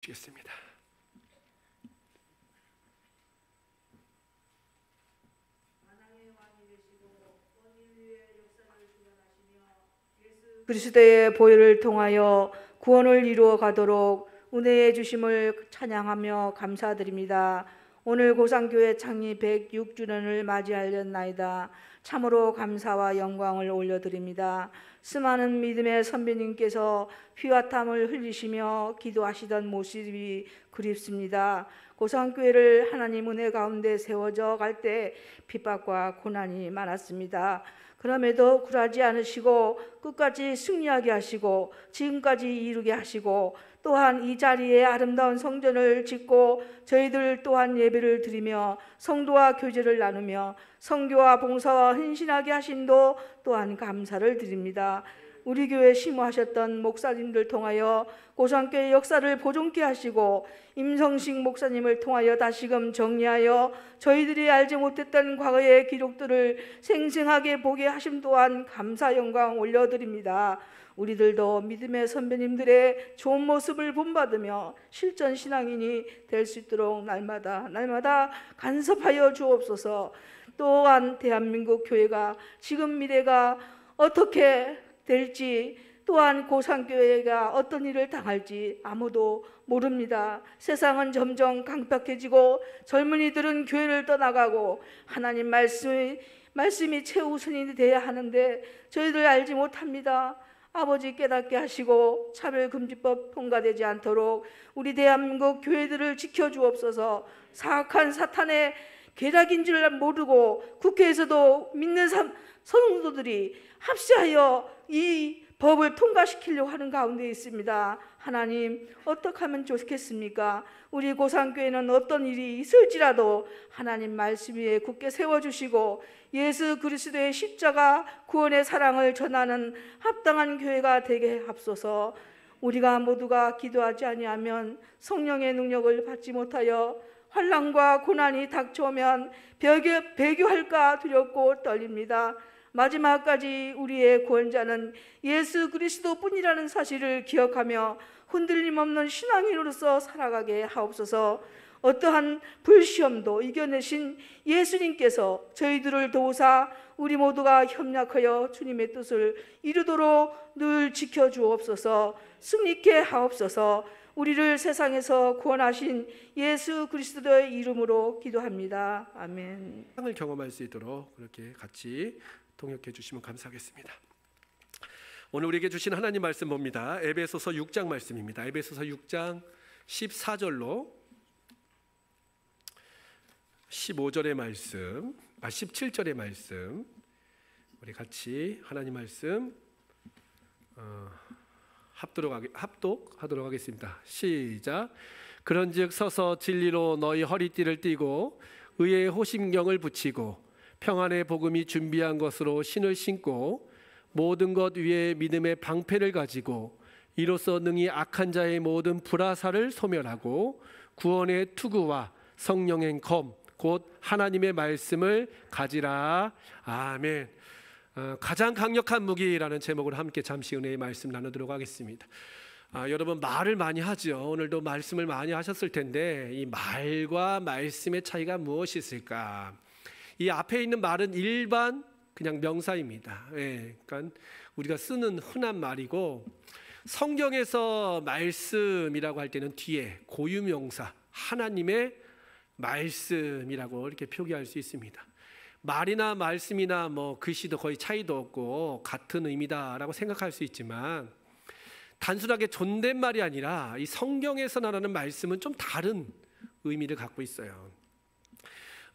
주겠습니다. 그리스도의 보혈을 통하여 구원을 이루어 가도록 은혜의 주심을 찬양하며 감사드립니다. 오늘 고산교회 창립 106주년을 맞이하였나이다. 참으로 감사와 영광을 올려드립니다. 수많은 믿음의 선배님께서 피와 땀을 흘리시며 기도하시던 모습이 그립습니다. 고산교회를 하나님 은혜 가운데 세워져 갈 때 핍박과 고난이 많았습니다. 그럼에도 굴하지 않으시고 끝까지 승리하게 하시고 지금까지 이루게 하시고 또한 이 자리에 아름다운 성전을 짓고 저희들 또한 예배를 드리며 성도와 교제를 나누며 선교와 봉사와 헌신하게 하신도 또한 감사를 드립니다. 우리 교회 심호하셨던 목사님들 통하여 고산교회 역사를 보존케 하시고 임성식 목사님을 통하여 다시금 정리하여 저희들이 알지 못했던 과거의 기록들을 생생하게 보게 하심 또한 감사 영광 올려드립니다. 우리들도 믿음의 선배님들의 좋은 모습을 본받으며 실전 신앙인이 될 수 있도록 날마다 간섭하여 주옵소서. 또한 대한민국 교회가 지금 미래가 어떻게 될지, 또한 고산교회가 어떤 일을 당할지 아무도 모릅니다. 세상은 점점 강팍해지고 젊은이들은 교회를 떠나가고 하나님 말씀이 최우선이 되어야 하는데 저희들 알지 못합니다. 아버지 깨닫게 하시고 차별금지법 통과되지 않도록 우리 대한민국 교회들을 지켜주옵소서. 사악한 사탄의 계략인 줄 모르고 국회에서도 믿는 성도들이 합세하여 이 법을 통과시키려고 하는 가운데 있습니다. 하나님, 어떻게 하면 좋겠습니까? 우리 고산교회는 어떤 일이 있을지라도 하나님 말씀 위에 굳게 세워주시고 예수 그리스도의 십자가 구원의 사랑을 전하는 합당한 교회가 되게 하옵소서. 우리가 모두가 기도하지 아니하면 성령의 능력을 받지 못하여 환난과 고난이 닥쳐오면 배교할까 두렵고 떨립니다. 마지막까지 우리의 구원자는 예수 그리스도뿐이라는 사실을 기억하며 흔들림 없는 신앙인으로서 살아가게 하옵소서. 어떠한 불시험도 이겨내신 예수님께서 저희들을 도우사 우리 모두가 협력하여 주님의 뜻을 이루도록 늘 지켜주옵소서. 승리케 하옵소서. 우리를 세상에서 구원하신 예수 그리스도의 이름으로 기도합니다. 아멘. 상을 경험할 수 있도록 그렇게 같이 동역해 주시면 감사하겠습니다. 오늘 우리에게 주신 하나님 말씀 봅니다. 에베소서 6장 말씀입니다. 에베소서 6장 14절로 15절의 말씀, 17절의 말씀, 우리 같이 하나님 말씀 합독하도록 하겠습니다. 시작. 그런즉 서서 진리로 너희 허리띠를 띠고 의의 호심경을 붙이고 평안의 복음이 준비한 것으로 신을 신고 모든 것 위에 믿음의 방패를 가지고 이로써 능히 악한 자의 모든 불화살을 소멸하고 구원의 투구와 성령의 검 곧 하나님의 말씀을 가지라. 아멘. 가장 강력한 무기라는 제목으로 함께 잠시 은혜의 말씀 나누도록 하겠습니다. 여러분 말을 많이 하죠. 오늘도 말씀을 많이 하셨을 텐데 이 말과 말씀의 차이가 무엇이 있을까? 이 앞에 있는 말은 일반 그냥 명사입니다. 그러니까 우리가 쓰는 흔한 말이고 성경에서 말씀이라고 할 때는 뒤에 고유명사 하나님의 말씀이라고 이렇게 표기할 수 있습니다. 말이나 말씀이나 뭐 글씨도 거의 차이도 없고 같은 의미다라고 생각할 수 있지만 단순하게 존댓말이 아니라 이 성경에서 나오는 말씀은 좀 다른 의미를 갖고 있어요.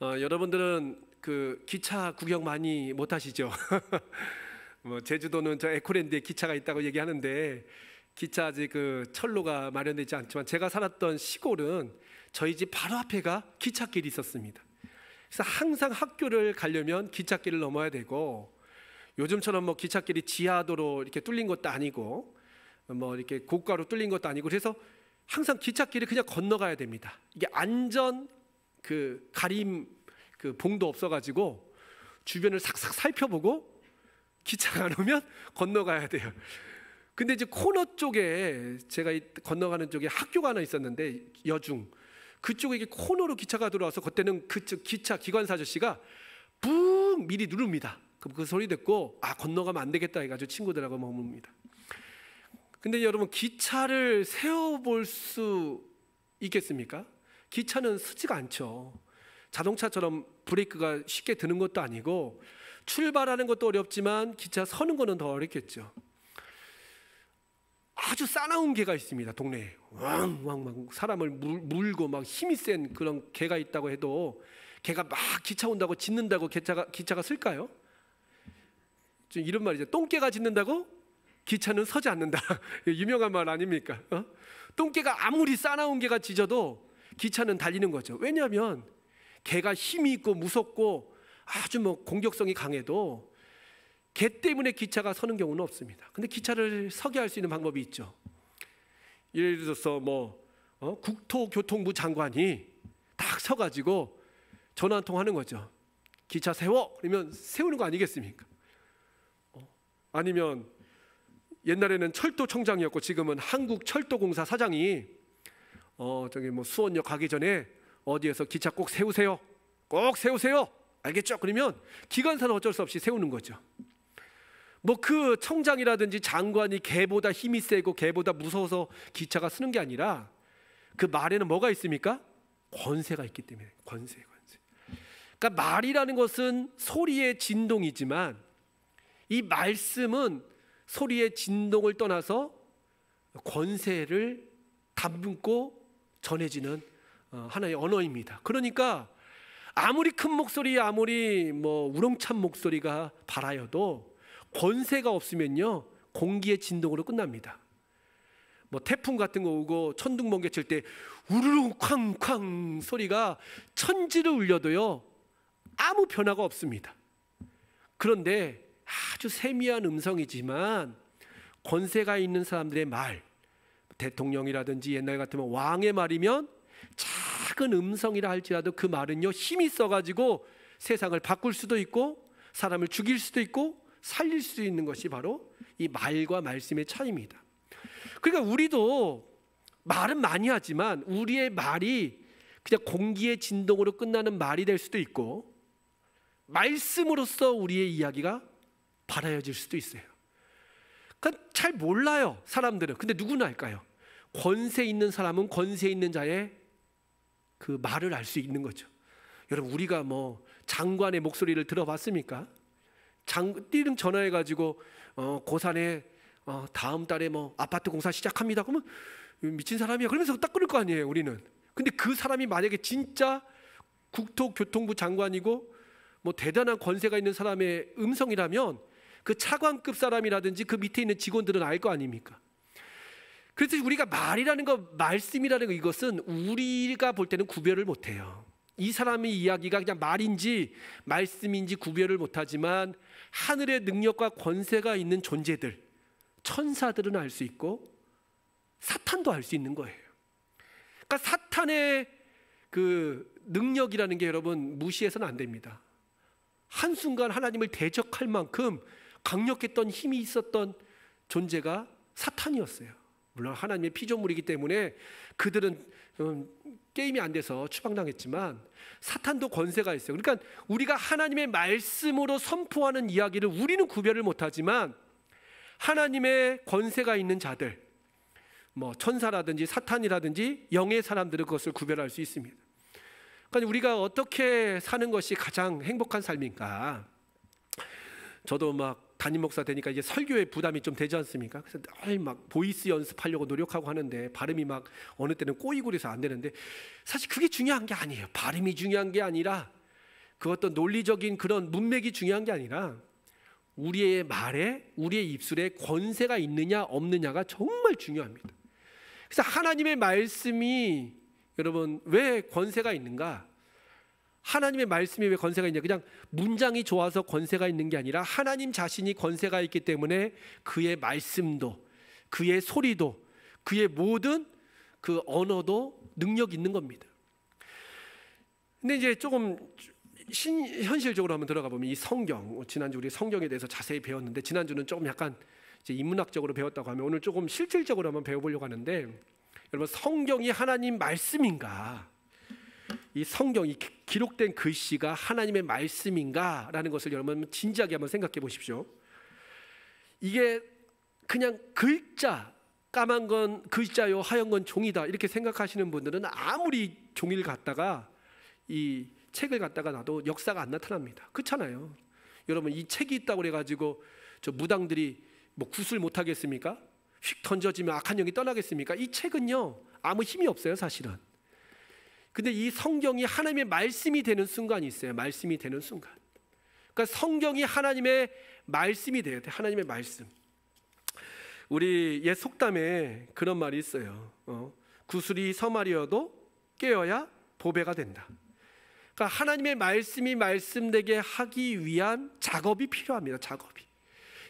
여러분들은 그 기차 구경 많이 못 하시죠? 뭐 제주도는 저 에코랜드에 기차가 있다고 얘기하는데 기차 아직 그 철로가 마련되지 않지만 제가 살았던 시골은 저희 집 바로 앞에가 기찻길이 있었습니다. 그래서 항상 학교를 가려면 기찻길을 넘어야 되고 요즘처럼 뭐 기찻길이 지하도로 이렇게 뚫린 것도 아니고 뭐 이렇게 고가로 뚫린 것도 아니고 그래서 항상 기찻길을 그냥 건너가야 됩니다. 이게 안전 그 가림 그 봉도 없어가지고 주변을 싹싹 살펴보고 기차가 안 오면 건너가야 돼요. 근데 이제 코너 쪽에 제가 건너가는 쪽에 학교가 하나 있었는데 여중 그쪽에 이게 코너로 기차가 들어와서 그때는 그쪽 기차 기관사 아저씨가 뿡 미리 누릅니다. 그럼 그 소리 듣고 건너가면 안 되겠다 해가지고 친구들하고 머뭅니다. 근데 여러분 기차를 세워볼 수 있겠습니까? 기차는 서지가 않죠. 자동차처럼 브레이크가 쉽게 드는 것도 아니고 출발하는 것도 어렵지만 기차 서는 거는 더 어렵겠죠. 아주 싸나운 개가 있습니다. 동네에 왕왕 막 사람을 물고 막 힘이 센 그런 개가 있다고 해도 개가 막 기차 온다고 짖는다고 기차가 쓸까요? 좀 이런 말이죠. 똥개가 짖는다고 기차는 서지 않는다. 유명한 말 아닙니까? 똥개가 아무리 싸나운 개가 짖어도 기차는 달리는 거죠. 왜냐하면 개가 힘이 있고 무섭고 아주 공격성이 강해도 개 때문에 기차가 서는 경우는 없습니다. 근데 기차를 서게 할 수 있는 방법이 있죠. 예를 들어서 국토교통부 장관이 딱 서가지고 전화 한 통 하는 거죠. 기차 세워! 그러면 세우는 거 아니겠습니까? 아니면 옛날에는 철도청장이었고 지금은 한국철도공사 사장이 수원역 가기 전에 어디에서 기차 꼭 세우세요. 꼭 세우세요. 알겠죠? 그러면 기관사는 어쩔 수 없이 세우는 거죠. 그 청장이라든지 장관이 개보다 힘이 세고 개보다 무서워서 기차가 쓰는 게 아니라 그 말에는 뭐가 있습니까? 권세가 있기 때문에 권세. 그러니까 말이라는 것은 소리의 진동이지만 이 말씀은 소리의 진동을 떠나서 권세를 담고 전해지는 하나의 언어입니다. 그러니까 아무리 큰 목소리, 아무리 우렁찬 목소리가 발하여도 권세가 없으면요 공기의 진동으로 끝납니다. 태풍 같은 거 오고 천둥 번개 칠 때 우르르 쾅쾅 소리가 천지를 울려도요 아무 변화가 없습니다. 그런데 아주 세미한 음성이지만 권세가 있는 사람들의 말, 대통령이라든지 옛날 같으면 왕의 말이면 작은 음성이라 할지라도 그 말은요 힘이 있어가지고 세상을 바꿀 수도 있고 사람을 죽일 수도 있고 살릴 수 있는 것이 바로 이 말과 말씀의 차이입니다. 그러니까 우리도 말은 많이 하지만 우리의 말이 그냥 공기의 진동으로 끝나는 말이 될 수도 있고 말씀으로써 우리의 이야기가 발하여질 수도 있어요. 그러니까 잘 몰라요 사람들은. 근데 누구나 알까요? 권세 있는 사람은 권세 있는 자의 그 말을 알 수 있는 거죠. 여러분 우리가 장관의 목소리를 들어봤습니까? 띠릉 전화해가지고 고산에 다음 달에 아파트 공사 시작합니다. 그러면 미친 사람이야 그러면서 딱 끊을 거 아니에요 우리는. 근데 그 사람이 만약에 진짜 국토교통부 장관이고 대단한 권세가 있는 사람의 음성이라면 그 차관급 사람이라든지 그 밑에 있는 직원들은 알 거 아닙니까? 그래서 우리가 말이라는 거, 말씀이라는 거, 이것은 우리가 볼 때는 구별을 못해요. 이 사람의 이야기가 그냥 말인지 말씀인지 구별을 못하지만 하늘의 능력과 권세가 있는 존재들, 천사들은 알 수 있고 사탄도 알 수 있는 거예요. 그러니까 사탄의 그 능력이라는 게 여러분 무시해서는 안 됩니다. 한순간 하나님을 대적할 만큼 강력했던 힘이 있었던 존재가 사탄이었어요. 물론 하나님의 피조물이기 때문에 그들은 게임이 안 돼서 추방당했지만 사탄도 권세가 있어요. 그러니까 우리가 하나님의 말씀으로 선포하는 이야기를 우리는 구별을 못하지만 하나님의 권세가 있는 자들, 천사라든지 사탄이라든지 영의 사람들은 그것을 구별할 수 있습니다. 그러니까 우리가 어떻게 사는 것이 가장 행복한 삶인가? 저도 담임 목사 되니까 이제 설교에 부담이 좀 되지 않습니까? 그래서 늘 보이스 연습하려고 노력하고 하는데 발음이 어느 때는 꼬이고 그래서 안 되는데 사실 그게 중요한 게 아니에요. 발음이 중요한 게 아니라 그 어떤 논리적인 그런 문맥이 중요한 게 아니라 우리의 말에 우리의 입술에 권세가 있느냐 없느냐가 정말 중요합니다. 그래서 하나님의 말씀이 여러분 왜 권세가 있는가? 하나님의 말씀이 왜 권세가 있냐? 그냥 문장이 좋아서 권세가 있는 게 아니라 하나님 자신이 권세가 있기 때문에 그의 말씀도 그의 소리도 그의 모든 그 언어도 능력 있는 겁니다. 근데 이제 조금 현실적으로 한번 들어가 보면 이 성경, 지난주 우리 성경에 대해서 자세히 배웠는데 지난주는 조금 약간 이제 인문학적으로 배웠다고 하면 오늘 조금 실질적으로 한번 배워보려고 하는데, 여러분 성경이 하나님 말씀인가? 이 성경이 기록된 글씨가 하나님의 말씀인가라는 것을 여러분 진지하게 한번 생각해 보십시오. 이게 그냥 글자, 까만 건 글자요 하얀 건 종이다 이렇게 생각하시는 분들은 아무리 종이를 갖다가 이 책을 갖다가 놔도 역사가 안 나타납니다. 그렇잖아요. 여러분 이 책이 있다고 그래가지고 저 무당들이 뭐 굿을 못 하겠습니까? 휙 던져지면 악한 영이 떠나겠습니까? 이 책은요 아무 힘이 없어요 사실은. 근데 이 성경이 하나님의 말씀이 되는 순간이 있어요. 말씀이 되는 순간. 그러니까 성경이 하나님의 말씀이 돼야 돼. 하나님의 말씀. 우리 옛 속담에 그런 말이 있어요. 구슬이 서말이어도 깨어야 보배가 된다. 그러니까 하나님의 말씀이 말씀되게 하기 위한 작업이 필요합니다. 작업이.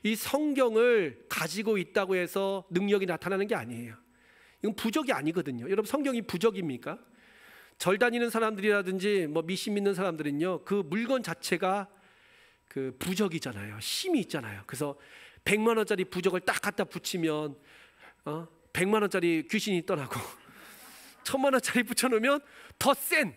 이 성경을 가지고 있다고 해서 능력이 나타나는 게 아니에요. 이건 부적이 아니거든요. 여러분 성경이 부적입니까? 절 다니는 사람들이라든지 뭐 미신 믿는 사람들은요 그 물건 자체가 그 부적이잖아요. 힘이 있잖아요. 그래서 100만 원짜리 부적을 딱 갖다 붙이면 100만 원짜리 귀신이 떠나고 1000만 원짜리 붙여놓으면 더 센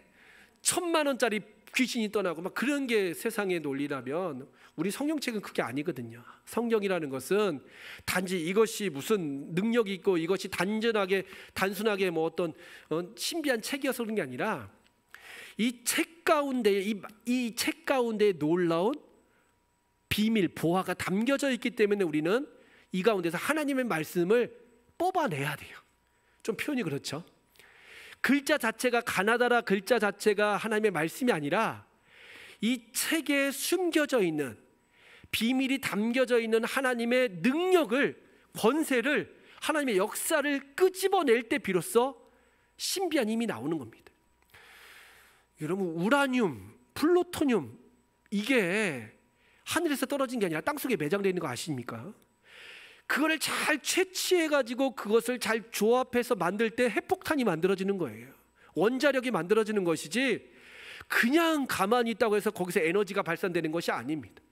1000만 원짜리 귀신이 떠나고 막 그런 게 세상의 논리라면 우리 성경책은 그게 아니거든요. 성경이라는 것은 단지 이것이 무슨 능력이 있고 이것이 단순하게 뭐 어떤 신비한 책이어서 그런 게 아니라 이 책 가운데 이 책 가운데 놀라운 비밀, 보화가 담겨져 있기 때문에 우리는 이 가운데서 하나님의 말씀을 뽑아내야 돼요. 좀 표현이 그렇죠. 글자 자체가 가나다라 글자 자체가 하나님의 말씀이 아니라 이 책에 숨겨져 있는 비밀이 담겨져 있는 하나님의 능력을, 권세를, 하나님의 역사를 끄집어낼 때 비로소 신비한 힘이 나오는 겁니다. 여러분 우라늄, 플루토늄 이게 하늘에서 떨어진 게 아니라 땅속에 매장되어 있는 거 아십니까? 그거를 잘 채취해가지고 그것을 잘 조합해서 만들 때 핵폭탄이 만들어지는 거예요. 원자력이 만들어지는 것이지 그냥 가만히 있다고 해서 거기서 에너지가 발산되는 것이 아닙니다.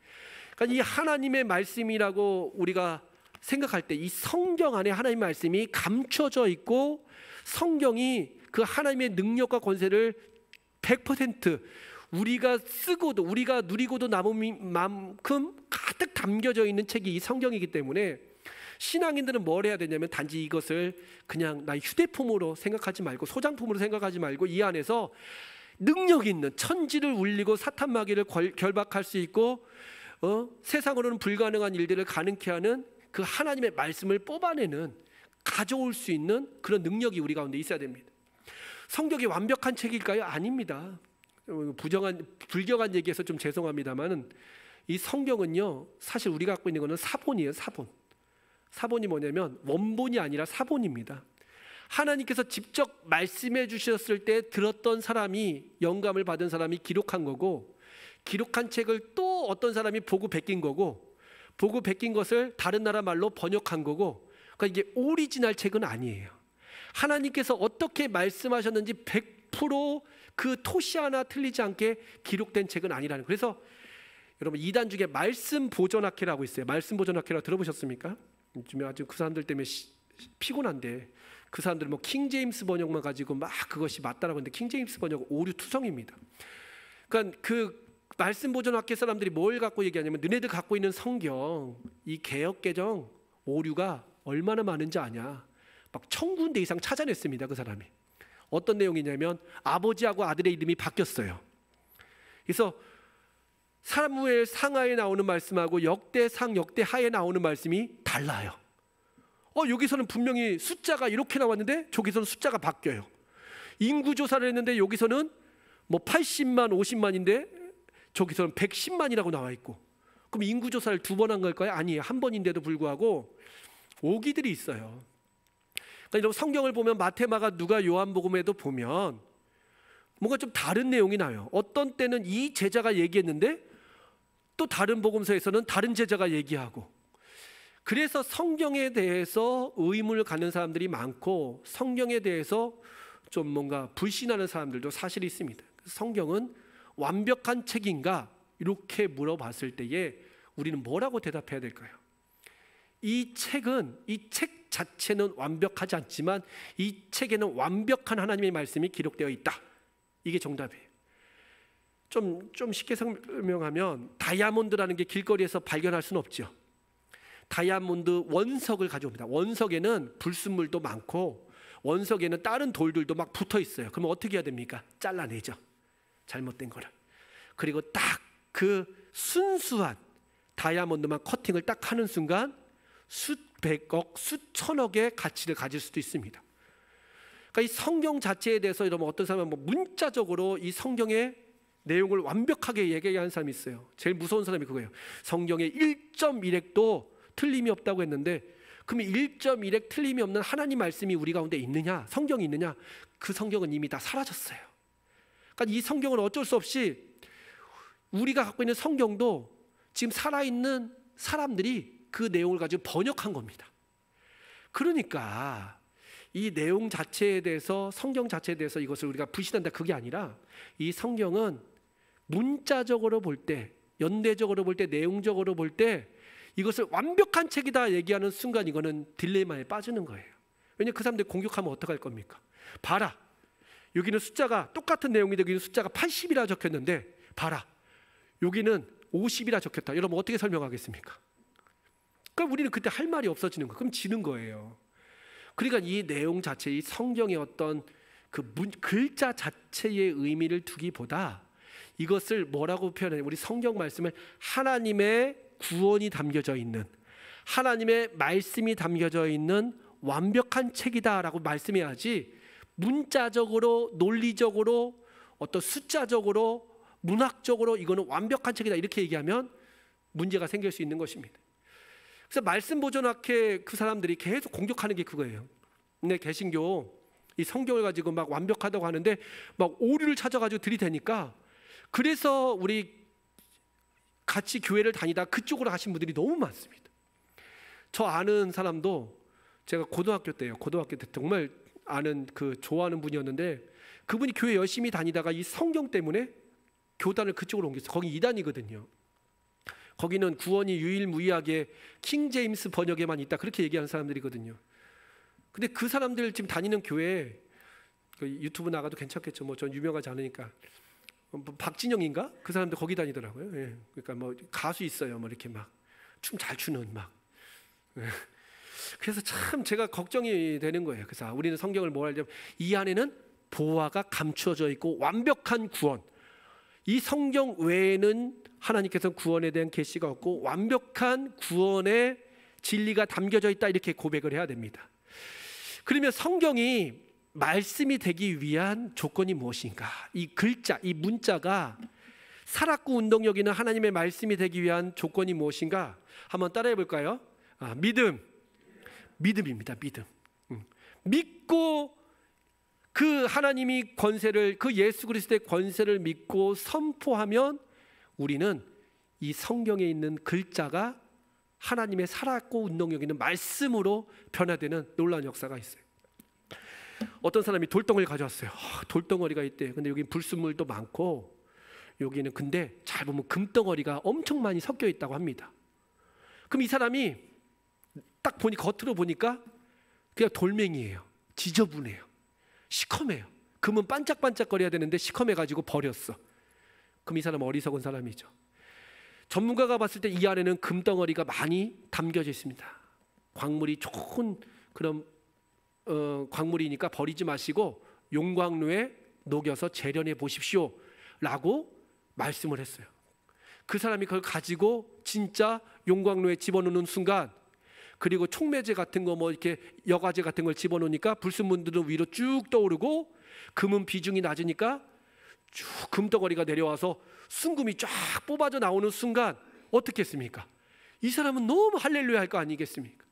그러니까 이 하나님의 말씀이라고 우리가 생각할 때 이 성경 안에 하나님의 말씀이 감춰져 있고 성경이 그 하나님의 능력과 권세를 100% 우리가 쓰고도 우리가 누리고도 남은 만큼 가득 담겨져 있는 책이 이 성경이기 때문에 신앙인들은 뭘 해야 되냐면 단지 이것을 그냥 나의 휴대폰으로 생각하지 말고 소장품으로 생각하지 말고 이 안에서 능력 있는 천지를 울리고 사탄 마귀를 결박할 수 있고 세상으로는 불가능한 일들을 가능케 하는 그 하나님의 말씀을 뽑아내는 가져올 수 있는 그런 능력이 우리 가운데 있어야 됩니다. 성경이 완벽한 책일까요? 아닙니다. 불경한 얘기해서 좀 죄송합니다만 이 성경은요 사실 우리가 갖고 있는 것은 사본이에요. 사본이 뭐냐면 원본이 아니라 사본입니다. 하나님께서 직접 말씀해 주셨을 때 들었던 사람이 영감을 받은 사람이 기록한 거고 기록한 책을 또 어떤 사람이 보고 베낀 거고 보고 베낀 것을 다른 나라 말로 번역한 거고 그러니까 이게 오리지널 책은 아니에요. 하나님께서 어떻게 말씀하셨는지 100% 그 토시 하나 틀리지 않게 기록된 책은 아니라는 거예요. 그래서 여러분 이단 중에 말씀 보존학회라고 있어요. 말씀 보존학회라고 들어보셨습니까? 요즘에 아주 그 사람들 때문에 피곤한데 그 사람들 뭐 킹제임스 번역만 가지고 막 그것이 맞다라고 하는데 킹제임스 번역 오류투성입니다. 그러니까 그 말씀 보존학회 사람들이 뭘 갖고 얘기하냐면 너네들 갖고 있는 성경 이 개역개정 오류가 얼마나 많은지 아냐. 막 1000군데 이상 찾아냈습니다. 그 사람이. 어떤 내용이냐면 아버지하고 아들의 이름이 바뀌었어요. 그래서 사무엘 상하에 나오는 말씀하고 역대상 역대하에 나오는 말씀이 달라요. 여기서는 분명히 숫자가 이렇게 나왔는데 저기서는 숫자가 바뀌어요. 인구조사를 했는데 여기서는 뭐 80만 50만인데 저기서는 110만이라고 나와 있고 그럼 인구조사를 2번 한 걸까요? 아니에요. 한 번인데도 불구하고 오기들이 있어요. 그러니까 성경을 보면 마태, 마가, 누가, 요한복음에도 보면 뭔가 좀 다른 내용이 나요. 어떤 때는 이 제자가 얘기했는데 또 다른 복음서에서는 다른 제자가 얘기하고 그래서 성경에 대해서 의문을 갖는 사람들이 많고 성경에 대해서 좀 뭔가 불신하는 사람들도 사실이 있습니다. 성경은 완벽한 책인가? 이렇게 물어봤을 때에 우리는 뭐라고 대답해야 될까요? 이 책 자체는 완벽하지 않지만 이 책에는 완벽한 하나님의 말씀이 기록되어 있다. 이게 정답이에요. 좀 쉽게 설명하면 다이아몬드라는 게 길거리에서 발견할 수는 없죠. 다이아몬드 원석을 가져옵니다. 원석에는 불순물도 많고 원석에는 다른 돌들도 막 붙어 있어요. 그러면 어떻게 해야 됩니까? 잘라내죠. 잘못된 거를. 그리고 딱 그 순수한 다이아몬드만 커팅을 딱 하는 순간 수백억, 수천억의 가치를 가질 수도 있습니다. 그러니까 이 성경 자체에 대해서 여러분 어떤 사람은 뭐 문자적으로 이 성경의 내용을 완벽하게 얘기하는 사람이 있어요. 제일 무서운 사람이 그거예요. 성경에 1.1핵도 틀림이 없다고 했는데 그러면 1.1핵 틀림이 없는 하나님 말씀이 우리 가운데 있느냐? 성경이 있느냐? 그 성경은 이미 다 사라졌어요. 그러니까 이 성경은 어쩔 수 없이 우리가 갖고 있는 성경도 지금 살아있는 사람들이 그 내용을 가지고 번역한 겁니다. 그러니까 이 내용 자체에 대해서 성경 자체에 대해서 이것을 우리가 부신한다 그게 아니라 이 성경은 문자적으로 볼 때, 연대적으로 볼 때, 내용적으로 볼 때 이것을 완벽한 책이다 얘기하는 순간 이거는 딜레마에 빠지는 거예요. 왜냐하면 그 사람들 공격하면 어떡할 겁니까? 봐라, 여기는 숫자가 똑같은 내용인데 여기는 숫자가 80이라 적혔는데 봐라, 여기는 50이라 적혔다. 여러분 어떻게 설명하겠습니까? 그러니까 우리는 그때 할 말이 없어지는 거예요. 그럼 지는 거예요. 그러니까 이 내용 자체, 이 성경의 어떤 그 글자 자체의 의미를 두기보다 이것을 뭐라고 표현해요? 우리 성경 말씀을 하나님의 구원이 담겨져 있는, 하나님의 말씀이 담겨져 있는 완벽한 책이다라고 말씀해야지 문자적으로, 논리적으로, 어떤 숫자적으로, 문학적으로 이거는 완벽한 책이다 이렇게 얘기하면 문제가 생길 수 있는 것입니다. 그래서 말씀 보존학회 그 사람들이 계속 공격하는 게 그거예요. 근데 개신교 이 성경을 가지고 막 완벽하다고 하는데 막 오류를 찾아가지고 들이대니까 그래서 우리 같이 교회를 다니다 그쪽으로 가신 분들이 너무 많습니다. 저 아는 사람도 제가 고등학교 때요. 고등학교 때 정말 아는 그 좋아하는 분이었는데 그분이 교회 열심히 다니다가 이 성경 때문에 교단을 그쪽으로 옮겼어요. 거기 이단이거든요. 거기는 구원이 유일무이하게 킹 제임스 번역에만 있다 그렇게 얘기하는 사람들이거든요. 근데 그 사람들 지금 다니는 교회 그 유튜브 나가도 괜찮겠죠. 뭐 전 유명하지 않으니까 박진영인가 그 사람들 거기 다니더라고요. 예. 그러니까 뭐 가수 있어요. 뭐 이렇게 막 춤 잘 추는 막. 예. 그래서 참 제가 걱정이 되는 거예요. 그래서 우리는 성경을 뭘 하려면 이 안에는 보화가 감추어져 있고 완벽한 구원. 이 성경 외에는 하나님께서 구원에 대한 계시가 없고 완벽한 구원의 진리가 담겨져 있다 이렇게 고백을 해야 됩니다. 그러면 성경이 말씀이 되기 위한 조건이 무엇인가? 이 글자, 이 문자가 살았고 운동력 있는 하나님의 말씀이 되기 위한 조건이 무엇인가? 한번 따라해 볼까요? 믿음입니다. 믿음. 믿고 그 하나님이 권세를, 그 예수 그리스도의 권세를 믿고 선포하면 우리는 이 성경에 있는 글자가 하나님의 살았고 운동력 있는 말씀으로 변화되는 놀라운 역사가 있어요. 어떤 사람이 돌덩어리를 가져왔어요. 돌덩어리가 있대요. 근데 여기 불순물도 많고 여기는 근데 잘 보면 금덩어리가 엄청 많이 섞여 있다고 합니다. 그럼 이 사람이 딱 보니 겉으로 보니까 그냥 돌멩이에요. 지저분해요. 시커매요. 금은 반짝반짝거려야 되는데 시커매가지고 버렸어. 그럼 이 사람은 어리석은 사람이죠. 전문가가 봤을 때 이 안에는 금덩어리가 많이 담겨져 있습니다. 광물이 좋은 그런 광물이니까 버리지 마시고 용광로에 녹여서 재련해 보십시오 라고 말씀을 했어요. 그 사람이 그걸 가지고 진짜 용광로에 집어넣는 순간, 그리고 촉매제 같은 거 뭐 이렇게 여과제 같은 걸 집어넣으니까 불순물들은 위로 쭉 떠오르고 금은 비중이 낮으니까 쭉 금덩어리가 내려와서 순금이 쫙 뽑아져 나오는 순간 어떻게 했습니까? 이 사람은 너무 할렐루야 할 거 아니겠습니까?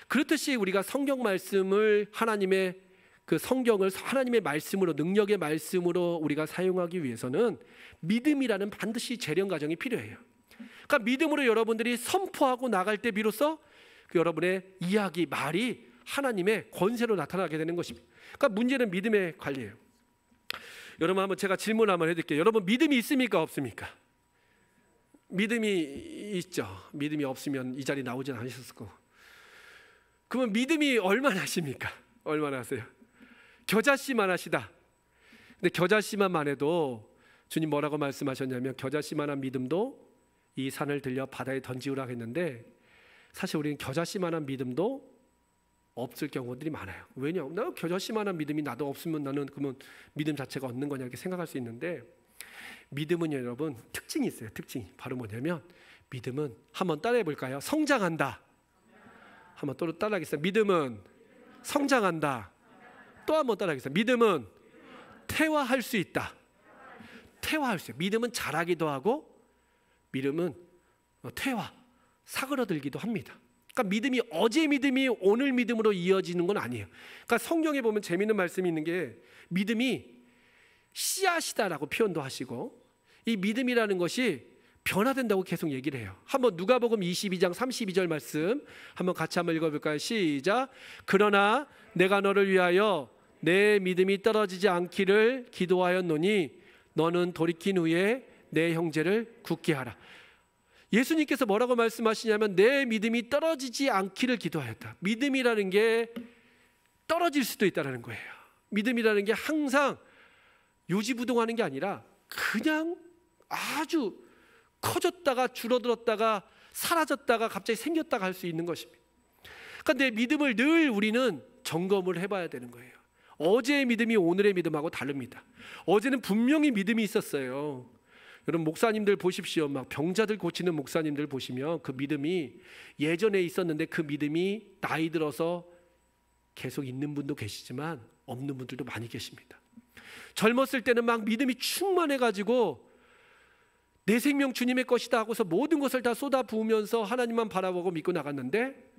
그렇듯이 우리가 성경 말씀을 하나님의 그 성경을 하나님의 말씀으로, 능력의 말씀으로 우리가 사용하기 위해서는 믿음이라는 반드시 재련 과정이 필요해요. 그러니까 믿음으로 여러분들이 선포하고 나갈 때 비로소 그 여러분의 이야기, 말이 하나님의 권세로 나타나게 되는 것입니다. 그러니까 문제는 믿음의 관리예요. 여러분 한번 제가 질문 한번 해드릴게요. 여러분 믿음이 있습니까 없습니까? 믿음이 있죠. 믿음이 없으면 이 자리에 나오진 않으셨을 거고. 그러면 믿음이 얼마나 하십니까? 얼마나 하세요? 겨자씨만 하시다. 근데 겨자씨만 해도 주님 뭐라고 말씀하셨냐면 겨자씨만한 믿음도 이 산을 들려 바다에 던지우라 했는데, 사실 우리는 겨자씨만한 믿음도 없을 경우들이 많아요. 왜냐? 나 겨자씨만한 믿음이 나도 없으면 나는 그러면 믿음 자체가 없는 거냐 이렇게 생각할 수 있는데, 믿음은 여러분 특징이 있어요. 특징이 바로 뭐냐면 믿음은 한번 따라해 볼까요? 성장한다. 한번 또 따라하겠습니다. 믿음은 성장한다. 또 한번 따라하겠습니다. 믿음은 퇴화할 수 있다. 퇴화할 수 있어요. 믿음은 자라기도 하고 믿음은 퇴화, 사그러들기도 합니다. 그러니까 믿음이 어제 믿음이 오늘 믿음으로 이어지는 건 아니에요. 그러니까 성경에 보면 재미있는 말씀이 있는 게 믿음이 씨앗이다라고 표현도 하시고 이 믿음이라는 것이 변화된다고 계속 얘기를 해요. 한번 누가복음 22장 32절 말씀 한번 같이 한번 읽어볼까요? 시작. 그러나 내가 너를 위하여 내 믿음이 떨어지지 않기를 기도하였노니 너는 돌이킨 후에 내 형제를 굳게 하라. 예수님께서 뭐라고 말씀하시냐면 내 믿음이 떨어지지 않기를 기도하였다. 믿음이라는 게 떨어질 수도 있다는 거예요. 믿음이라는 게 항상 요지부동하는 게 아니라 그냥 아주 커졌다가 줄어들었다가 사라졌다가 갑자기 생겼다가 할 수 있는 것입니다. 그러니까 내 믿음을 늘 우리는 점검을 해봐야 되는 거예요. 어제의 믿음이 오늘의 믿음하고 다릅니다. 어제는 분명히 믿음이 있었어요. 여러분 목사님들 보십시오. 막 병자들 고치는 목사님들 보시면 그 믿음이 예전에 있었는데 그 믿음이 나이 들어서 계속 있는 분도 계시지만 없는 분들도 많이 계십니다. 젊었을 때는 막 믿음이 충만해가지고 내 생명 주님의 것이다 하고서 모든 것을 다 쏟아 부으면서 하나님만 바라보고 믿고 나갔는데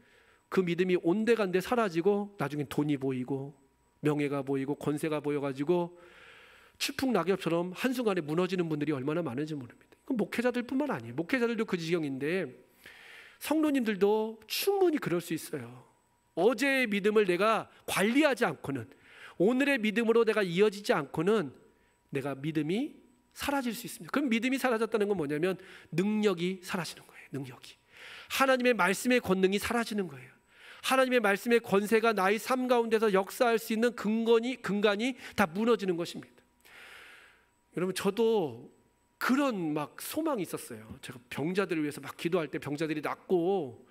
그 믿음이 온데간데 사라지고 나중에 돈이 보이고 명예가 보이고 권세가 보여가지고 추풍낙엽처럼 한순간에 무너지는 분들이 얼마나 많은지 모릅니다. 그건 목회자들뿐만 아니에요. 목회자들도 그 지경인데 성도님들도 충분히 그럴 수 있어요. 어제의 믿음을 내가 관리하지 않고는, 오늘의 믿음으로 내가 이어지지 않고는 내가 믿음이 사라질 수 있습니다. 그럼 믿음이 사라졌다는 건 뭐냐면 능력이 사라지는 거예요. 능력이. 하나님의 말씀의 권능이 사라지는 거예요. 하나님의 말씀의 권세가 나의 삶 가운데서 역사할 수 있는 근간이 다 무너지는 것입니다. 여러분 저도 그런 막 소망이 있었어요. 제가 병자들을 위해서 막 기도할 때 병자들이 낫고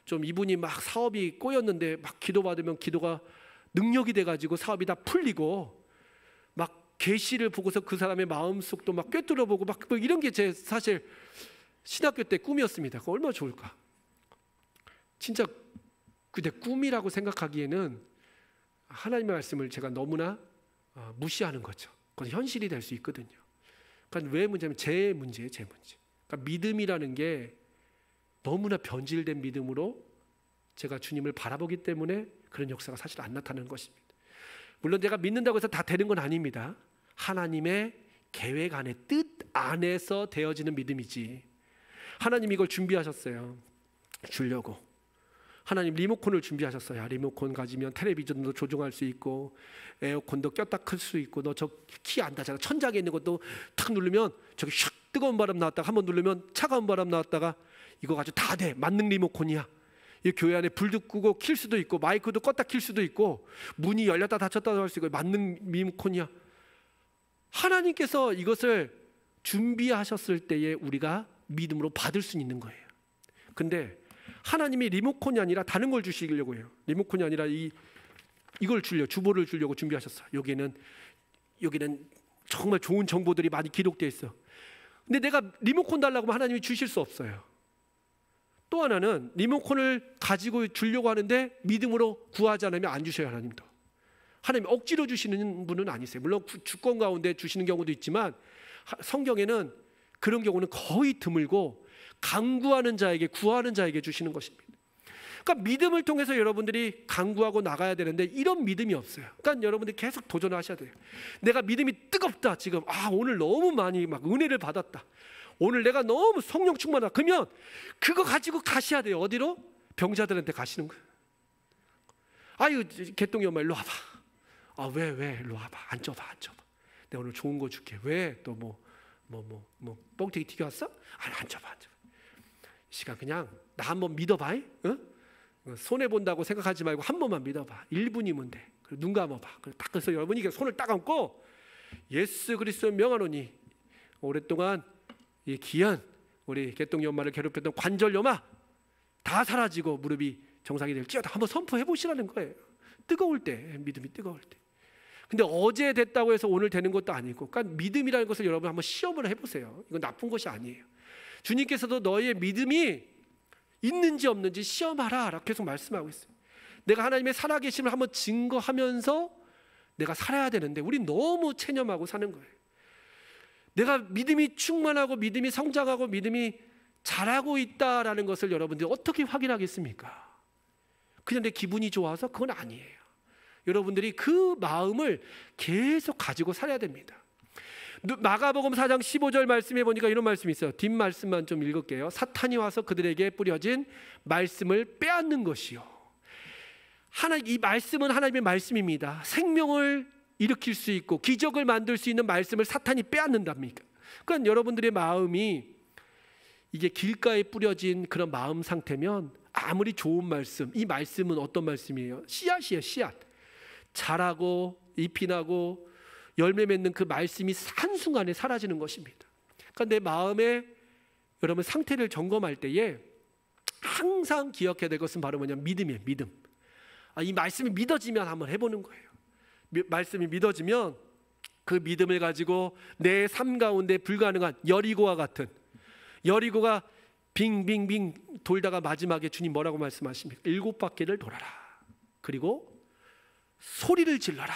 좀 이분이 막 사업이 꼬였는데 막 기도받으면 기도가 능력이 돼가지고 사업이 다 풀리고 막 계시를 보고서 그 사람의 마음속도 막 꿰뚫어보고 막 이런 게 제 사실 신학교 때 꿈이었습니다. 그거 얼마나 좋을까. 진짜 내 꿈이라고 생각하기에는 하나님의 말씀을 제가 너무나 무시하는 거죠. 그건 현실이 될 수 있거든요. 그러니까 왜 문제냐면 제 문제예요. 제 문제. 그러니까 믿음이라는 게 너무나 변질된 믿음으로 제가 주님을 바라보기 때문에 그런 역사가 사실 안 나타나는 것입니다. 물론 내가 믿는다고 해서 다 되는 건 아닙니다. 하나님의 계획 안에 뜻 안에서 되어지는 믿음이지. 하나님이 이걸 준비하셨어요. 주려고. 하나님 리모컨을 준비하셨어요. 리모컨 가지면 텔레비전도 조종할 수 있고 에어컨도 꼈다 클 수 있고 너 저 키 안 닿잖아. 천장에 있는 것도 탁 누르면 저기 샥 뜨거운 바람 나왔다가 한번 누르면 차가운 바람 나왔다가 이거 가지고 다 돼. 만능 리모컨이야. 이 교회 안에 불도 끄고 킬 수도 있고 마이크도 껐다 킬 수도 있고 문이 열렸다 닫혔다 할 수 있고 만능 리모컨이야. 하나님께서 이것을 준비하셨을 때에 우리가 믿음으로 받을 수 있는 거예요. 근데 하나님이 리모컨이 아니라 다른 걸 주시려고 해요. 리모컨이 아니라 이걸 주려고, 주보를 주려고 준비하셨어요. 여기는 정말 좋은 정보들이 많이 기록되어 있어. 근데 내가 리모컨 달라고 하면 하나님이 주실 수 없어요. 또 하나는 리모컨을 가지고 주려고 하는데 믿음으로 구하지 않으면 안 주셔요. 하나님도. 하나님 억지로 주시는 분은 아니세요. 물론 주권 가운데 주시는 경우도 있지만 성경에는 그런 경우는 거의 드물고 간구하는 자에게, 구하는 자에게 주시는 것입니다. 그러니까 믿음을 통해서 여러분들이 간구하고 나가야 되는데 이런 믿음이 없어요. 그러니까 여러분들이 계속 도전하셔야 돼요. 내가 믿음이 뜨겁다. 지금 오늘 너무 많이 막 은혜를 받았다. 오늘 내가 너무 성령 충만하다. 그러면 그거 가지고 가셔야 돼요. 어디로? 병자들한테 가시는 거예요. 아유 개똥이 엄마 일로 와봐. 왜 일로 와봐. 앉아봐. 내가 오늘 좋은 거 줄게. 왜? 또 뭐 뻥튀기 튀겨왔어? 아니 앉아봐. 시간 그냥 나 한번 믿어봐. 응? 손해 본다고 생각하지 말고 한 번만 믿어봐. 1분이면 돼. 그리고 눈 감아봐. 딱 그래서 여러분이 손을 딱 감고 예수 그리스도의 명하노니 오랫동안 이 귀한 우리 개똥이 엄마를 괴롭혔던 관절염아 다 사라지고 무릎이 정상이 될지어다. 한번 선포해 보시라는 거예요. 뜨거울 때, 믿음이 뜨거울 때. 근데 어제 됐다고 해서 오늘 되는 것도 아니고, 그러니까 믿음이라는 것을 여러분 한번 시험을 해보세요. 이건 나쁜 것이 아니에요. 주님께서도 너의 믿음이 있는지 없는지 시험하라 라고 계속 말씀하고 있어요. 내가 하나님의 살아계심을 한번 증거하면서 내가 살아야 되는데 우린 너무 체념하고 사는 거예요. 내가 믿음이 충만하고 믿음이 성장하고 믿음이 잘하고 있다라는 것을 여러분들이 어떻게 확인하겠습니까? 그냥 내 기분이 좋아서 그건 아니에요. 여러분들이 그 마음을 계속 가지고 살아야 됩니다. 마가복음 4장 15절 말씀해 보니까 이런 말씀이 있어요. 뒷말씀만 좀 읽을게요. 사탄이 와서 그들에게 뿌려진 말씀을 빼앗는 것이요. 이 말씀은 하나님의 말씀입니다. 생명을 일으킬 수 있고 기적을 만들 수 있는 말씀을 사탄이 빼앗는답니까? 그러니까 여러분들의 마음이 이게 길가에 뿌려진 그런 마음 상태면 아무리 좋은 말씀, 이 말씀은 어떤 말씀이에요? 씨앗이에요, 씨앗. 자라고 잎이 나고 열매 맺는 그 말씀이 한순간에 사라지는 것입니다. 그러니까 내 마음의 여러분 상태를 점검할 때에 항상 기억해야 될 것은 바로 뭐냐면 믿음이에요. 믿음. 이 말씀이 믿어지면 한번 해보는 거예요. 말씀이 믿어지면 그 믿음을 가지고 내 삶 가운데 불가능한 여리고와 같은, 여리고가 빙빙빙 돌다가 마지막에 주님 뭐라고 말씀하십니까? 7바퀴를 돌아라. 그리고 소리를 질러라.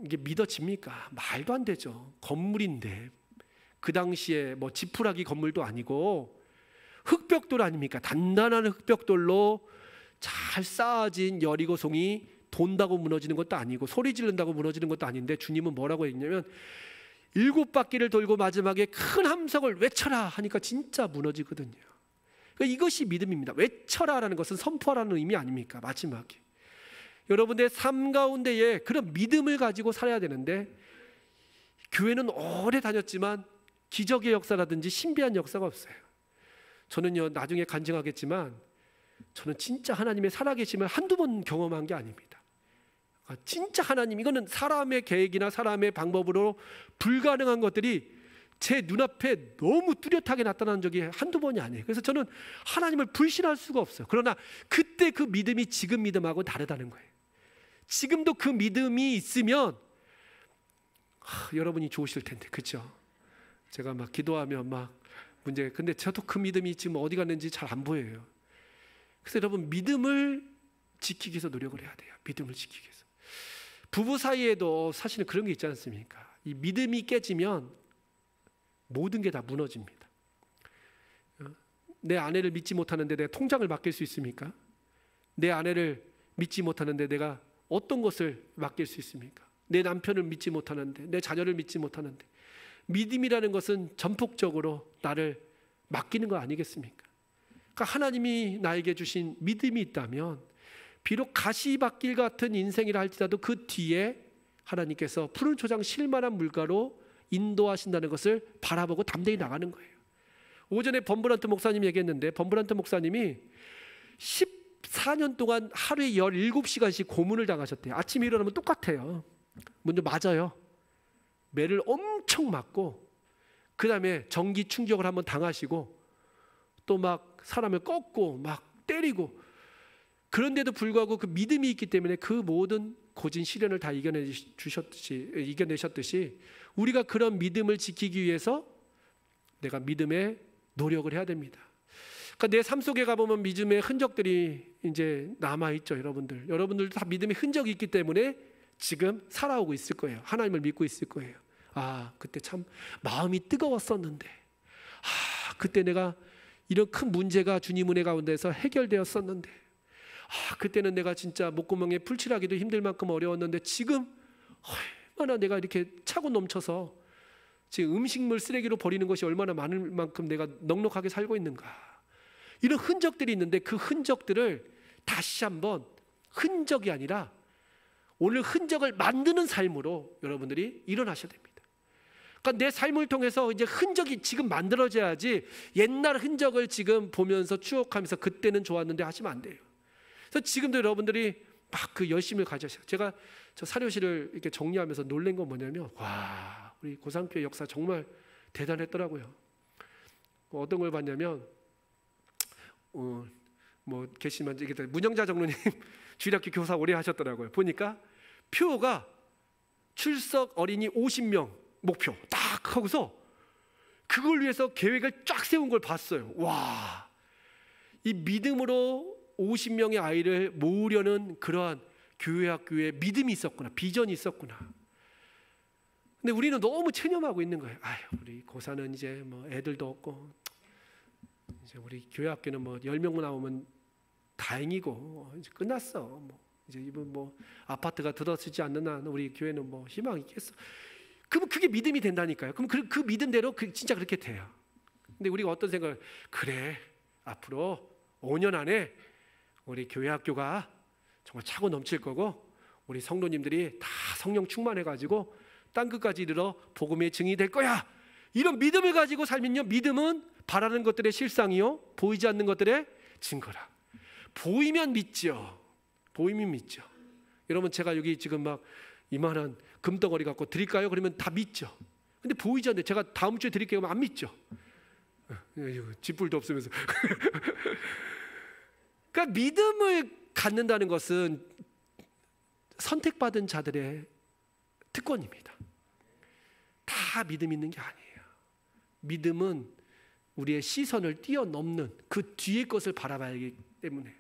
이게 믿어집니까? 말도 안 되죠. 건물인데 그 당시에 뭐 지푸라기 건물도 아니고 흙벽돌 아닙니까? 단단한 흙벽돌로 잘 쌓아진 여리고성이 돈다고 무너지는 것도 아니고 소리 지른다고 무너지는 것도 아닌데 주님은 뭐라고 했냐면 7바퀴를 돌고 마지막에 큰 함성을 외쳐라 하니까 진짜 무너지거든요. 그러니까 이것이 믿음입니다. 외쳐라라는 것은 선포하라는 의미 아닙니까? 마지막에 여러분의 삶 가운데에 그런 믿음을 가지고 살아야 되는데 교회는 오래 다녔지만 기적의 역사라든지 신비한 역사가 없어요. 저는요 나중에 간증하겠지만 저는 진짜 하나님의 살아계심을 한두 번 경험한 게 아닙니다. 진짜 하나님, 이거는 사람의 계획이나 사람의 방법으로 불가능한 것들이 제 눈앞에 너무 뚜렷하게 나타난 적이 한두 번이 아니에요. 그래서 저는 하나님을 불신할 수가 없어요. 그러나 그때 그 믿음이 지금 믿음하고 다르다는 거예요. 지금도 그 믿음이 있으면 여러분이 좋으실 텐데, 그렇죠? 제가 막 기도하면 막 문제, 근데 저도 그 믿음이 지금 어디 갔는지 잘 안 보여요. 그래서 여러분 믿음을 지키기 위해서 노력을 해야 돼요. 믿음을 지키기 위해서. 부부 사이에도 사실은 그런 게 있지 않습니까? 이 믿음이 깨지면 모든 게 다 무너집니다. 내 아내를 믿지 못하는데 내가 통장을 맡길 수 있습니까? 내 아내를 믿지 못하는데 내가 어떤 것을 맡길 수 있습니까? 내 남편을 믿지 못하는데, 내 자녀를 믿지 못하는데. 믿음이라는 것은 전폭적으로 나를 맡기는 거 아니겠습니까? 그러니까 하나님이 나에게 주신 믿음이 있다면 비록 가시밭길 같은 인생이라 할지라도 그 뒤에 하나님께서 푸른 초장 실만한 물가로 인도하신다는 것을 바라보고 담대히 나가는 거예요. 오전에 범브란트 목사님이 얘기했는데, 범브란트 목사님이 14년 동안 하루에 17시간씩 고문을 당하셨대요. 아침에 일어나면 똑같아요. 먼저 맞아요. 매를 엄청 맞고, 그 다음에 전기 충격을 한번 당하시고, 또 막 사람을 꺾고 막 때리고, 그런데도 불구하고 그 믿음이 있기 때문에 그 모든 고진 시련을 다 이겨내셨듯이 우리가 그런 믿음을 지키기 위해서 내가 믿음에 노력을 해야 됩니다. 그러니까 내 삶 속에 가보면 믿음의 흔적들이 이제 남아있죠. 여러분들도 다 믿음의 흔적이 있기 때문에 지금 살아오고 있을 거예요. 하나님을 믿고 있을 거예요. 그때 참 마음이 뜨거웠었는데, 그때 내가 이런 큰 문제가 주님 은혜 가운데서 해결되었었는데, 그때는 내가 진짜 목구멍에 풀칠하기도 힘들 만큼 어려웠는데 지금 얼마나 내가 이렇게 차고 넘쳐서 지금 음식물 쓰레기로 버리는 것이 얼마나 많을 만큼 내가 넉넉하게 살고 있는가. 이런 흔적들이 있는데 그 흔적들을 다시 한번 흔적이 아니라 오늘 흔적을 만드는 삶으로 여러분들이 일어나셔야 됩니다. 그러니까 내 삶을 통해서 이제 흔적이 지금 만들어져야지 옛날 흔적을 지금 보면서 추억하면서 그때는 좋았는데 하시면 안 돼요. 그래서 지금도 여러분들이 막 그 열심을 가져셔요. 제가 저 사료실을 이렇게 정리하면서 놀란 건 뭐냐면, 와, 우리 고산교회 역사 정말 대단했더라고요. 어떤 걸 봤냐면, 뭐 계시면 이게 문영자 장로님 주일학교 교사 오래 하셨더라고요. 보니까 표가 출석 어린이 50명 목표 딱 하고서 그걸 위해서 계획을 쫙 세운 걸 봤어요. 와, 이 믿음으로 50명의 아이를 모으려는 그러한 교회 학교에 믿음이 있었구나, 비전이 있었구나. 근데 우리는 너무 체념하고 있는 거예요. 아유, 우리 고사는 이제 뭐 애들도 없고, 이제 우리 교회 학교는 뭐 10명만 나오면 다행이고 이제 끝났어. 뭐 이제 이분 뭐 아파트가 들어서지 않는 한 우리 교회는 뭐 희망이 있겠어. 그러면 그게 믿음이 된다니까요. 그럼 그 믿음대로 진짜 그렇게 돼요. 근데 우리가 어떤 생각을, 그래, 앞으로 5년 안에 우리 교회 학교가 정말 차고 넘칠 거고 우리 성도님들이 다 성령 충만해가지고 땅끝까지 이르러 복음의 증인이 될 거야. 이런 믿음을 가지고 살면요, 믿음은 바라는 것들의 실상이요, 보이지 않는 것들의 증거라. 보이면 믿죠. 보이면 믿죠. 여러분, 제가 여기 지금 막 이만한 금덩어리 갖고 드릴까요? 그러면 다 믿죠. 근데 보이지 않는데 제가 다음 주에 드릴게요 하면 안 믿죠. 집불도 없으면서. 그러니까 믿음을 갖는다는 것은 선택받은 자들의 특권입니다. 다 믿음 있는 게 아니에요. 믿음은 우리의 시선을 뛰어넘는 그 뒤의 것을 바라봐야 하기 때문에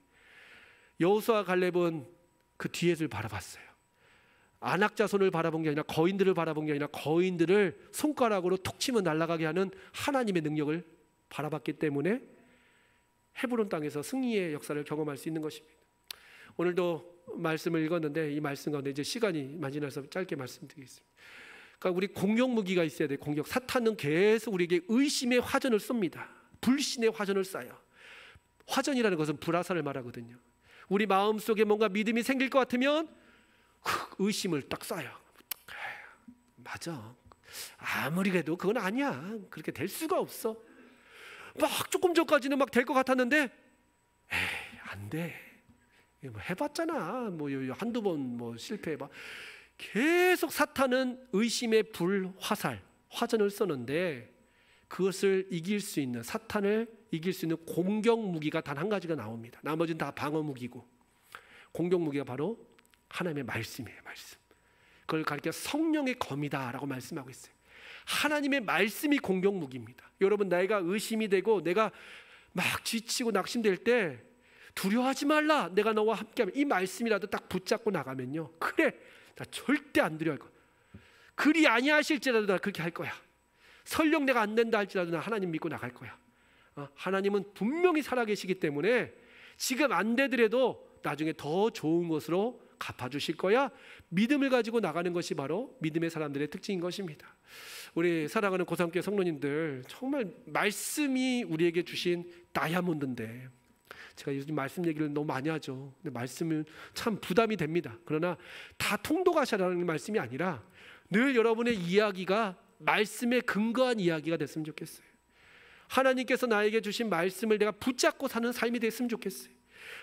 여호수아와 갈렙은 그 뒤에를 바라봤어요. 안악자손을 바라본 게 아니라 거인들을 바라본 게 아니라 거인들을 손가락으로 톡 치면 날아가게 하는 하나님의 능력을 바라봤기 때문에 헤브론 땅에서 승리의 역사를 경험할 수 있는 것입니다. 오늘도 말씀을 읽었는데 이 말씀 가운데 이제 시간이 많이 나서 짧게 말씀드리겠습니다. 그러니까 우리 공격 무기가 있어야 돼요. 공격. 사탄은 계속 우리에게 의심의 화전을 쏩니다. 불신의 화전을 쏴요. 화전이라는 것은 불화살을 말하거든요. 우리 마음속에 뭔가 믿음이 생길 것 같으면 의심을 딱 쏴요. 맞아, 아무리 그래도 그건 아니야, 그렇게 될 수가 없어. 막 조금 전까지는 막 될 것 같았는데 에이, 안 돼, 뭐 해봤잖아, 뭐 한두 번 뭐 실패해봐. 계속 사탄은 의심의 불화살, 화전을 쏘는데 그것을 이길 수 있는, 사탄을 이길 수 있는 공격 무기가 단 한 가지가 나옵니다. 나머지는 다 방어 무기고, 공격 무기가 바로 하나님의 말씀이에요. 말씀. 그걸 가리켜 성령의 검이다라고 말씀하고 있어요. 하나님의 말씀이 공격 무기입니다. 여러분, 내가 의심이 되고 내가 막 지치고 낙심될 때 두려워하지 말라, 내가 너와 함께하면, 이 말씀이라도 딱 붙잡고 나가면요, 그래, 나 절대 안 두려워할 거야. 그리 아니하실지라도 나 그렇게 할 거야. 설령 내가 안 된다 할지라도 나 하나님 믿고 나갈 거야. 하나님은 분명히 살아계시기 때문에 지금 안 되더라도 나중에 더 좋은 것으로 갚아주실 거야. 믿음을 가지고 나가는 것이 바로 믿음의 사람들의 특징인 것입니다. 우리 사랑하는 고산교회 성도님들, 정말 말씀이 우리에게 주신 다이아몬드인데, 제가 요즘 말씀 얘기를 너무 많이 하죠. 근데 말씀은 참 부담이 됩니다. 그러나 다 통독하시라는 말씀이 아니라 늘 여러분의 이야기가 말씀에 근거한 이야기가 됐으면 좋겠어요. 하나님께서 나에게 주신 말씀을 내가 붙잡고 사는 삶이 됐으면 좋겠어요.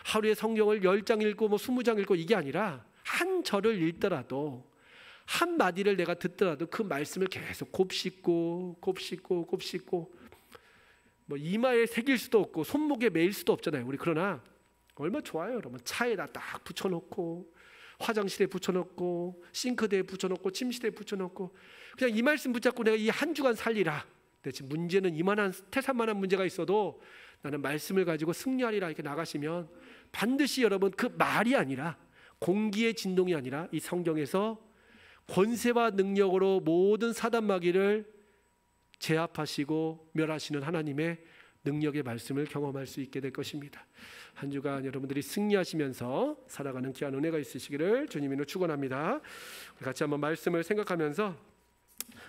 하루에 성경을 10장 읽고 뭐 20장 읽고 이게 아니라 한 절을 읽더라도, 한 마디를 내가 듣더라도 그 말씀을 계속 곱씹고 뭐 이마에 새길 수도 없고 손목에 매일 수도 없잖아요, 우리. 그러나 얼마나 좋아요, 여러분. 차에다 딱 붙여놓고, 화장실에 붙여놓고, 싱크대에 붙여놓고, 침실에 붙여놓고, 그냥 이 말씀 붙잡고 내가 이 한 주간 살리라. 대체 문제는 이만한 태산만한 문제가 있어도 나는 말씀을 가지고 승리하리라, 이렇게 나가시면 반드시 여러분, 그 말이 아니라, 공기의 진동이 아니라 이 성경에서 권세와 능력으로 모든 사단 마귀를 제압하시고 멸하시는 하나님의 능력의 말씀을 경험할 수 있게 될 것입니다. 한 주간 여러분들이 승리하시면서 살아가는 귀한 은혜가 있으시기를 주님으로 축원합니다. 우리 같이 한번 말씀을 생각하면서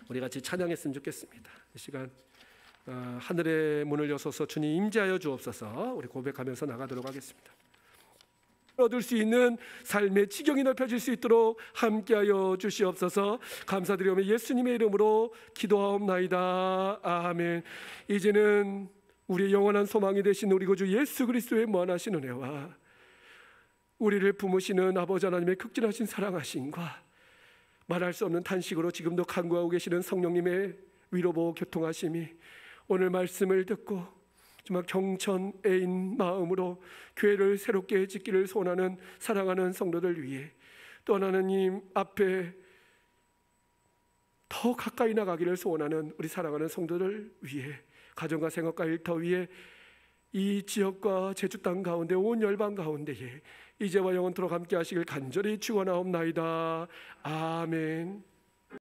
우리 같이 찬양했으면 좋겠습니다. 이 시간 하늘의 문을 여소서 주님 임재하여 주옵소서, 우리 고백하면서 나가도록 하겠습니다. 얻을 수 있는 삶의 지경이 넓혀질 수 있도록 함께하여 주시옵소서. 감사드리오며 예수님의 이름으로 기도하옵나이다. 아멘. 이제는 우리의 영원한 소망이 되신 우리 구주 예수 그리스도의 무한하신 은혜와 우리를 품으시는 아버지 하나님의 극진하신 사랑하심과 말할 수 없는 탄식으로 지금도 간구하고 계시는 성령님의 위로보 교통하심이 오늘 말씀을 듣고 정말 경천애인 마음으로 교회를 새롭게 짓기를 소원하는 사랑하는 성도들 위해 또 하나님 앞에 더 가까이 나가기를 소원하는 우리 사랑하는 성도들 위해 가정과 생업과 일터 위에 이 지역과 제주 땅 가운데 온 열방 가운데에 이제와 영원토록 함께 하시길 간절히 축원하옵나이다. 아멘.